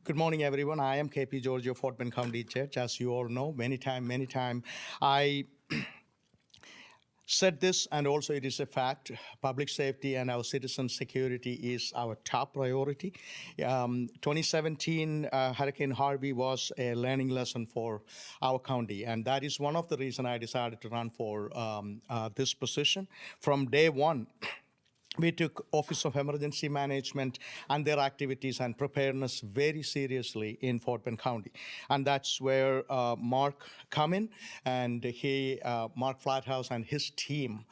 Good morning, everyone. I am KP Giorgio, Fort Bend County Church. As you all know, many time, I said this, and also it is a fact. Public safety and our citizen security is our top priority. 2017 Hurricane Harvey was a learning lesson for our county, and that is one of the reasons I decided to run for this position. From day one, we took Office of Emergency Management and their activities and preparedness very seriously in Fort Bend County. And that's where Mark come in, and Mark Flathouse and his team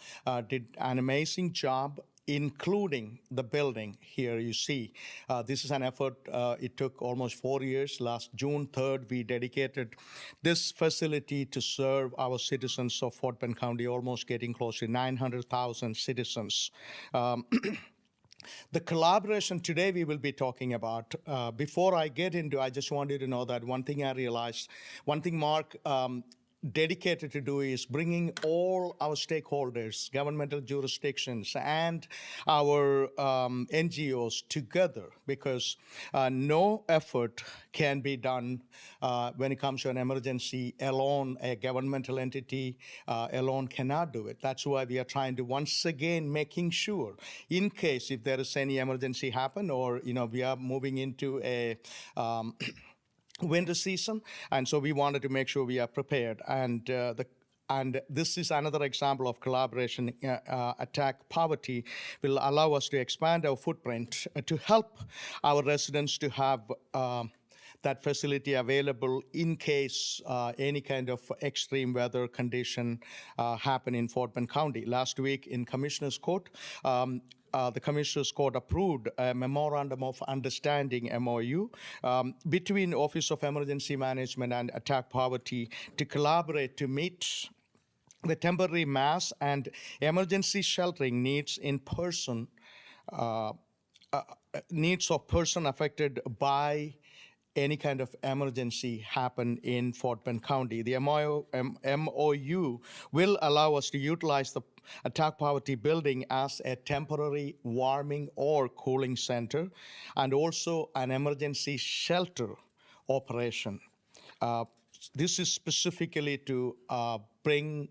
did an amazing job, including the building here you see. This is an effort, it took almost 4 years. Last June 3rd, we dedicated this facility to serve our citizens of Fort Bend County, almost getting close to 900,000 citizens. The collaboration today we will be talking about. Before I get into, I just want you to know that one thing I realized, one thing Mark dedicated to do is bringing all our stakeholders, governmental jurisdictions, and our NGOs together, because no effort can be done when it comes to an emergency alone. A governmental entity alone cannot do it. That's why we are trying to once again making sure, in case if there is any emergency happen, or we are moving into a winter season, and so we wanted to make sure we are prepared. And this is another example of collaboration. Attack Poverty will allow us to expand our footprint to help our residents to have that facility available in case any kind of extreme weather condition happen in Fort Bend County. Last week in Commissioner's Court, the Commissioner's Court approved a Memorandum of Understanding, MOU, between Office of Emergency Management and Attack Poverty to collaborate to meet the temporary mass and emergency sheltering needs needs of person affected by any kind of emergency happen in Fort Bend County. The MOU will allow us to utilize the Attack Poverty building as a temporary warming or cooling center, and also an emergency shelter operation. This is specifically to bring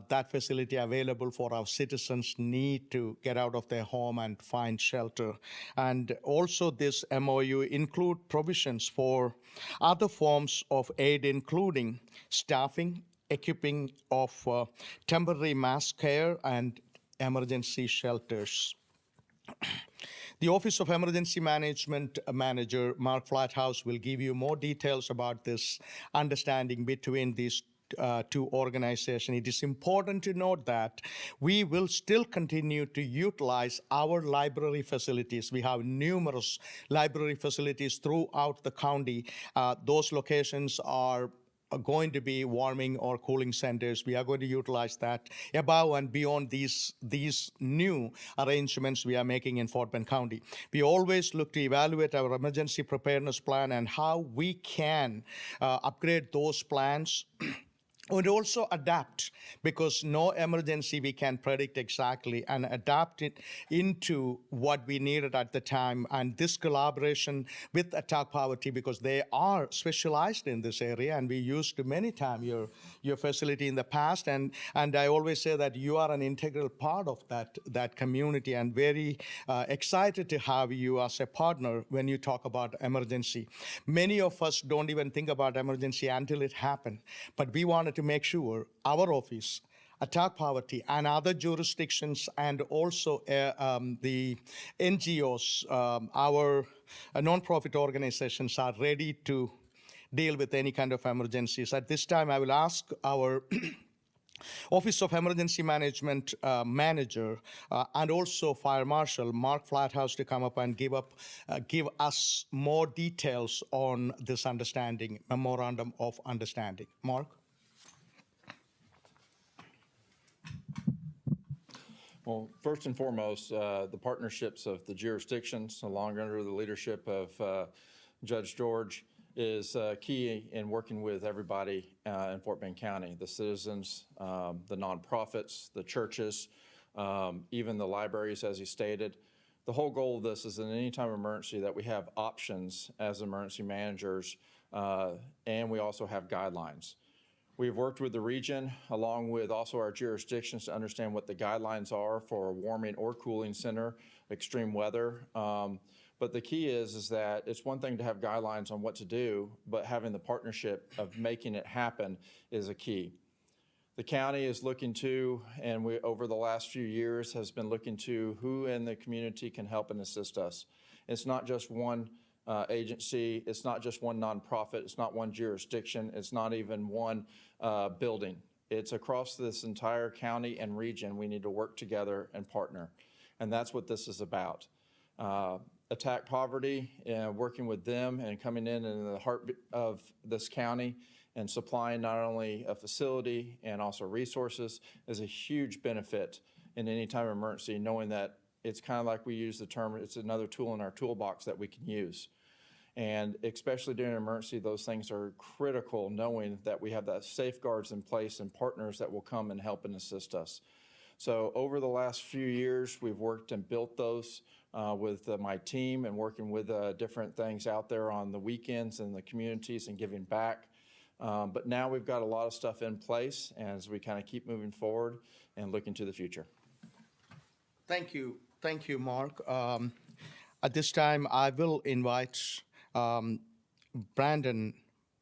that facility available for our citizens need to get out of their home and find shelter. And also this MOU include provisions for other forms of aid, including staffing, equipping of temporary mass care, and emergency shelters. The Office of Emergency Management Manager, Mark Flathouse, will give you more details about this understanding between these two organizations. It is important to note that we will still continue to utilize our library facilities. We have numerous library facilities throughout the county. Those locations are going to be warming or cooling centers. We are going to utilize that above and beyond these new arrangements we are making in Fort Bend County. We always look to evaluate our emergency preparedness plan and how we can upgrade those plans and also adapt, because no emergency we can predict exactly, and adapt it into what we needed at the time. And this collaboration with Attack Poverty, because they are specialized in this area, and we used many times your facility in the past, and I always say that you are an integral part of that community, and very excited to have you as a partner when you talk about emergency. Many of us don't even think about emergency until it happened, but we wanted to make sure our office, Attack Poverty, and other jurisdictions, and also the NGOs, our nonprofit organizations, are ready to deal with any kind of emergencies. At this time, I will ask our Office of Emergency Management Manager and also Fire Marshal Mark Flathouse to come up and give us more details on this understanding, Memorandum of Understanding. Mark? Well, first and foremost, the partnerships of the jurisdictions, along under the leadership of Judge George, is key in working with everybody in Fort Bend County, the citizens, the nonprofits, the churches, even the libraries, as he stated. The whole goal of this is in any time of emergency that we have options as emergency managers, and we also have guidelines. We've worked with the region along with also our jurisdictions to understand what the guidelines are for a warming or cooling center, extreme weather. But the key is that it's one thing to have guidelines on what to do, but having the partnership of making it happen is a key. The county is looking to, and we over the last few years has been looking to who in the community can help and assist us. It's not just one agency, it's not just one nonprofit, it's not one jurisdiction, it's not even one building. It's across this entire county and region. We need to work together and partner, and that's what this is about. Attack Poverty, working with them and coming in the heart of this county and supplying not only a facility and also resources is a huge benefit in any time of emergency, knowing that it's kind of like we use the term, it's another tool in our toolbox that we can use. And especially during an emergency, those things are critical, knowing that we have that safeguards in place and partners that will come and help and assist us. So over the last few years, we've worked and built those with my team and working with different things out there on the weekends and the communities and giving back. But now we've got a lot of stuff in place as we kind of keep moving forward and looking to the future. Thank you, Mark. At this time, I will invite Brandon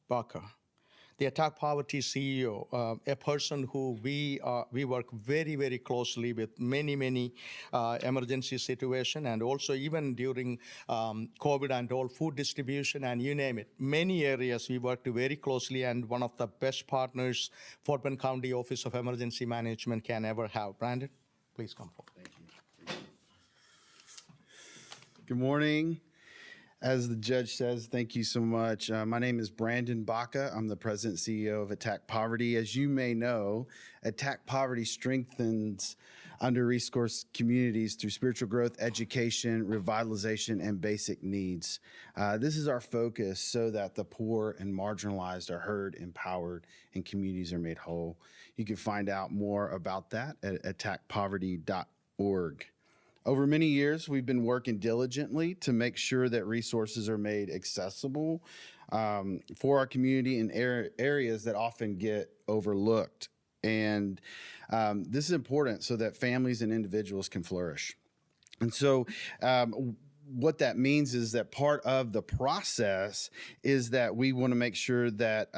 Barker, the Attack Poverty CEO, a person who we work very, very closely with many emergency situations, and also even during COVID and all food distribution and you name it. Many areas we worked very closely, and one of the best partners Fort Bend County Office of Emergency Management can ever have. Brandon, please come forward. Thank you. Good morning. As the judge says, thank you so much. My name is Brandon Baca. I'm the president and CEO of Attack Poverty. As you may know, Attack Poverty strengthens under-resourced communities through spiritual growth, education, revitalization, and basic needs. This is our focus so that the poor and marginalized are heard, empowered, and communities are made whole. You can find out more about that at attackpoverty.org. Over many years, we've been working diligently to make sure that resources are made accessible for our community in areas that often get overlooked. And this is important so that families and individuals can flourish. And so what that means is that part of the process is that we want to make sure that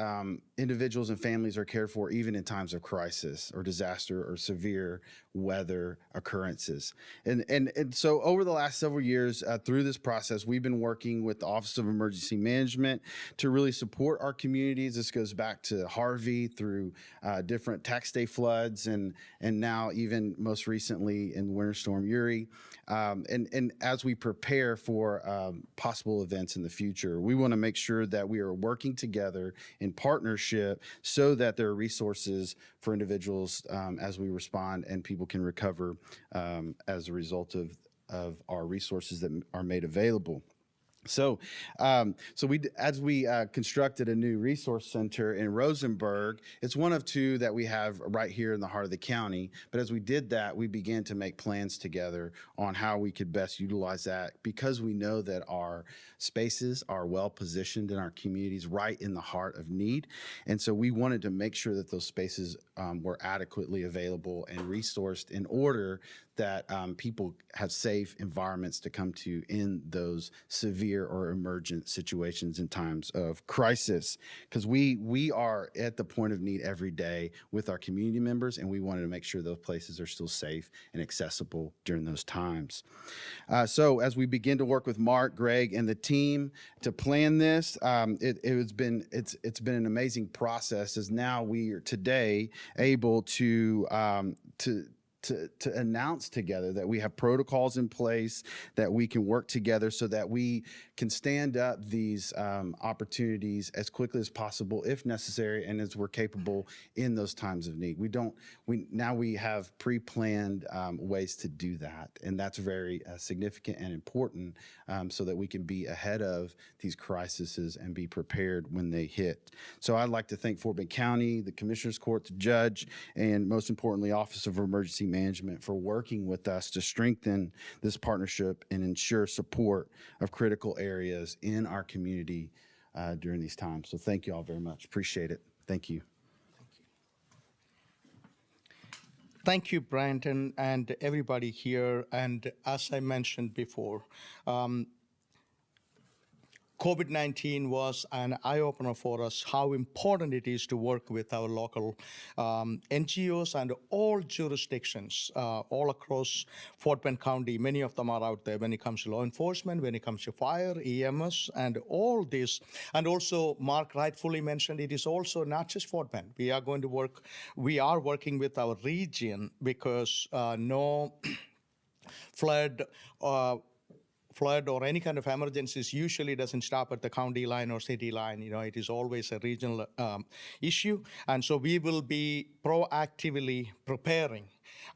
individuals and families are cared for even in times of crisis or disaster or severe weather occurrences. And so over the last several years through this process, we've been working with the Office of Emergency Management to really support our communities. This goes back to Harvey through different tax day floods and now even most recently in Winter Storm Uri. And as we prepare for possible events in the future, we want to make sure that we are working together in partnership so that there are resources for individuals as we respond and people can recover as a result of our resources that are made available. So, as we constructed a new resource center in Rosenberg, it's one of two that we have right here in the heart of the county. But as we did that, we began to make plans together on how we could best utilize that, because we know that our spaces are well positioned in our communities, right in the heart of need. And so we wanted to make sure that those spaces were adequately available and resourced in order that people have safe environments to come to in those severe or emergent situations in times of crisis. Because we are at the point of need every day with our community members, and we wanted to make sure those places are still safe and accessible during those times. So as we begin to work with Mark, Greg, and the team to plan this, it's been an amazing process, as now we are today able to announce together that we have protocols in place, that we can work together so that we can stand up these opportunities as quickly as possible, if necessary, and as we're capable in those times of need. We have pre-planned ways to do that, and that's very significant and important, so that we can be ahead of these crises and be prepared when they hit. So I'd like to thank Fort Bend County, the Commissioner's Court, the judge, and most importantly, Office of Emergency Management for working with us to strengthen this partnership and ensure support of critical areas in our community during these times. So thank you all very much. Appreciate it. Thank you. Thank you, Brandon, and everybody here. And as I mentioned before, COVID-19 was an eye-opener for us, how important it is to work with our local NGOs and all jurisdictions all across Fort Bend County. Many of them are out there when it comes to law enforcement, when it comes to fire, EMS, and all this. And also, Mark rightfully mentioned, it is also not just Fort Bend. We are working with our region because no flood or any kind of emergencies usually doesn't stop at the county line or city line. It is always a regional issue. And so we will be proactively preparing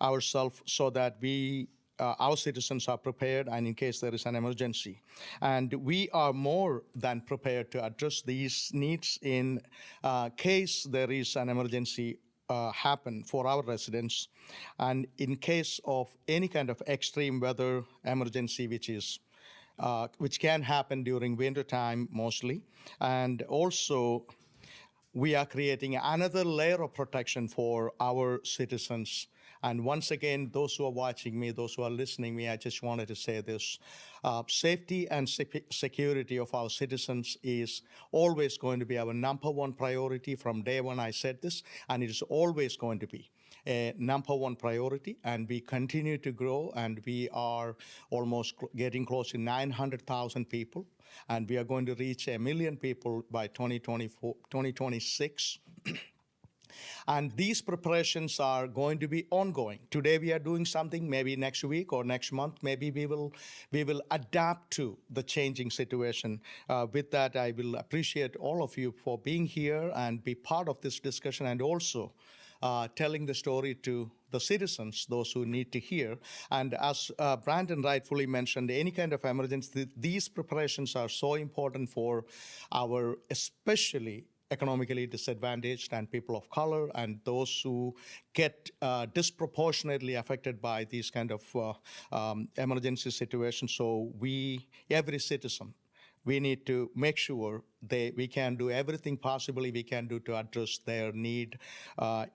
ourselves so that our citizens are prepared and in case there is an emergency. And we are more than prepared to address these needs in case there is an emergency happen for our residents. And in case of any kind of extreme weather emergency, which can happen during winter time mostly. And also, we are creating another layer of protection for our citizens. And once again, those who are watching me, those who are listening to me, I just wanted to say this. Safety and security of our citizens is always going to be our number one priority. From day one, I said this, and it is always going to be a number one priority. And we continue to grow, and we are almost getting close to 900,000 people. And we are going to reach 1 million people by 2026. And these preparations are going to be ongoing. Today we are doing something, maybe next week or next month, maybe we will adapt to the changing situation. With that, I will appreciate all of you for being here and be part of this discussion, and also telling the story to the citizens, those who need to hear. And as Brandon rightfully mentioned, any kind of emergency, these preparations are so important for our especially economically disadvantaged and people of color and those who get disproportionately affected by these kind of emergency situations. So every citizen, we need to make sure we can do everything possibly we can do to address their need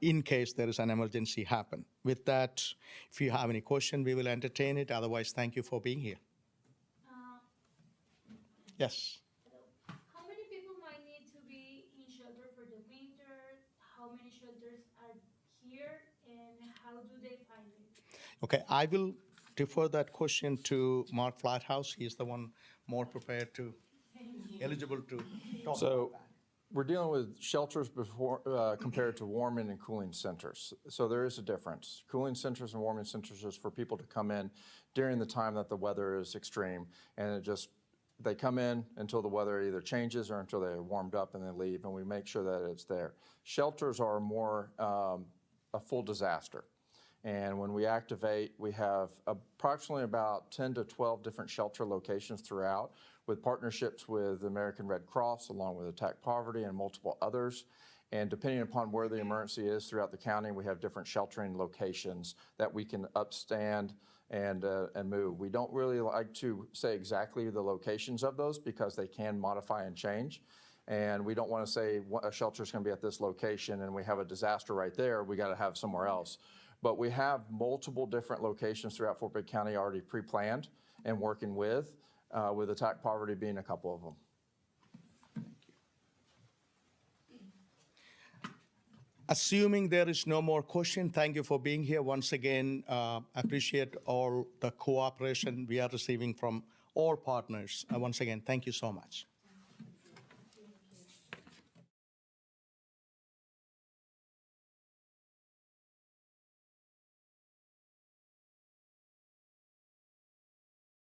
in case there is an emergency happen. With that, if you have any question, we will entertain it. Otherwise, thank you for being here. Yes. How many people might need to be in shelter for the winter? How many shelters are here, and how do they find it? Okay, I will defer that question to Mark Flathouse. He's the one more prepared to, eligible to talk So about that. we're dealing with shelters compared to warming and cooling centers. So there is a difference. Cooling centers and warming centers is for people to come in during the time that the weather is extreme, and they come in until the weather either changes or until they're warmed up and they leave, and we make sure that it's there. Shelters are more a full disaster. And when we activate, we have approximately about 10 to 12 different shelter locations throughout, with partnerships with the American Red Cross, along with Attack Poverty and multiple others. And depending upon where the emergency is throughout the county, we have different sheltering locations that we can upstand and move. We don't really like to say exactly the locations of those because they can modify and change. And we don't want to say a shelter is going to be at this location and we have a disaster right there, we got to have somewhere else. But we have multiple different locations throughout Fort Bend County already pre-planned and working with Attack Poverty being a couple of them. Assuming there is no more question, thank you for being here. Once again, appreciate all the cooperation we are receiving from all partners. Once again, thank you so much.